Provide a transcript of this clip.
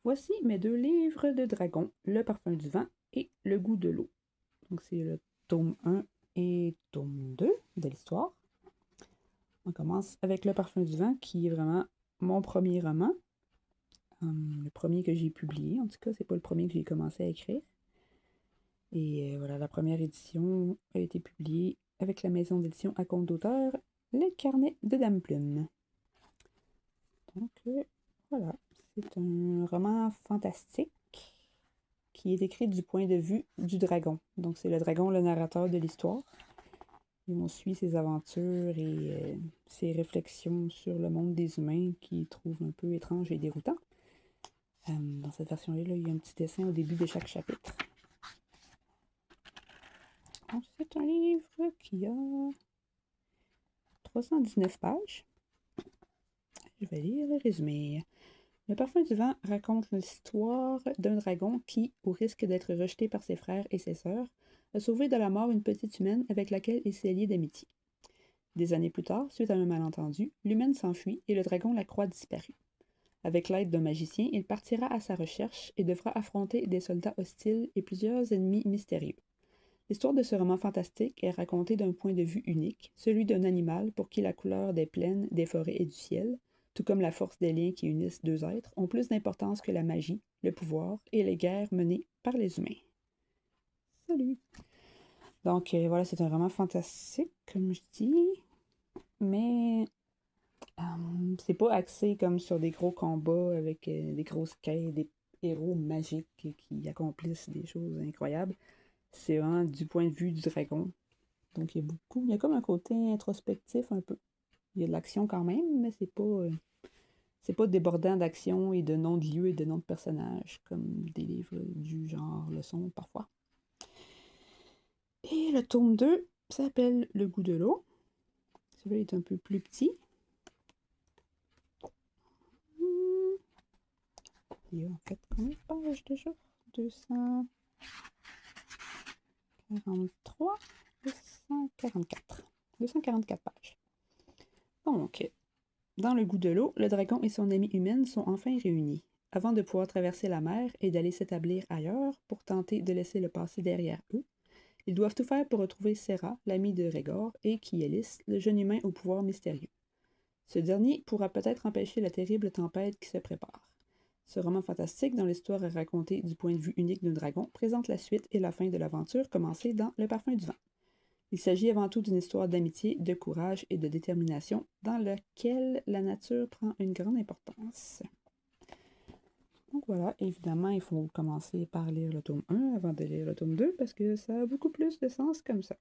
Voici mes 2 livres de dragon, Le parfum du vent et Le goût de l'eau. Donc c'est le tome 1 et tome 2 de l'histoire. On commence avec Le parfum du vent qui est vraiment mon premier roman. Le premier que j'ai publié, en tout cas, c'est pas le premier que j'ai commencé à écrire. Et voilà, la première édition a été publiée avec la maison d'édition à compte d'auteur, Le Carnet de Dame Plume. Donc voilà, c'est un roman fantastique qui est écrit du point de vue du dragon. Donc c'est le dragon le narrateur de l'histoire. Et on suit ses aventures et ses réflexions sur le monde des humains qu'il trouve un peu étrange et déroutant. Dans cette version-là, il y a un petit dessin au début de chaque chapitre. Donc, c'est un livre qui a 319 pages. Je vais lire le résumé. Le parfum du vent raconte l'histoire d'un dragon qui, au risque d'être rejeté par ses frères et ses sœurs, a sauvé de la mort une petite humaine avec laquelle il s'est lié d'amitié. Des années plus tard, suite à un malentendu, l'humaine s'enfuit et le dragon la croit disparue. Avec l'aide d'un magicien, il partira à sa recherche et devra affronter des soldats hostiles et plusieurs ennemis mystérieux. L'histoire de ce roman fantastique est racontée d'un point de vue unique, celui d'un animal pour qui la couleur des plaines, des forêts et du ciel, tout comme la force des liens qui unissent deux êtres, ont plus d'importance que la magie, le pouvoir et les guerres menées par les humains. Salut! Donc voilà, c'est un roman fantastique, comme je dis, mais c'est pas axé comme sur des gros combats avec des grosses quêtes, des héros magiques qui accomplissent des choses incroyables. C'est vraiment du point de vue du dragon. Donc il y a comme un côté introspectif un peu. Il y a de l'action quand même, mais c'est pas débordant d'action et de noms de lieux et de noms de personnages, comme des livres du genre le sont parfois. Et le tome 2 s'appelle Le goût de l'eau. Celui-là est un peu plus petit. Il y a en fait combien de pages déjà? 243, 244. 244 pages. Donc, dans le goût de l'eau, le dragon et son amie humaine sont enfin réunis. Avant de pouvoir traverser la mer et d'aller s'établir ailleurs pour tenter de laisser le passé derrière eux, ils doivent tout faire pour retrouver Serra, l'ami de Régor, et Kielis, le jeune humain au pouvoir mystérieux. Ce dernier pourra peut-être empêcher la terrible tempête qui se prépare. Ce roman fantastique, dont l'histoire est racontée du point de vue unique d'un dragon, présente la suite et la fin de l'aventure commencée dans Le parfum du vent. Il s'agit avant tout d'une histoire d'amitié, de courage et de détermination dans laquelle la nature prend une grande importance. Donc voilà, évidemment, il faut commencer par lire le tome 1 avant de lire le tome 2 parce que ça a beaucoup plus de sens comme ça.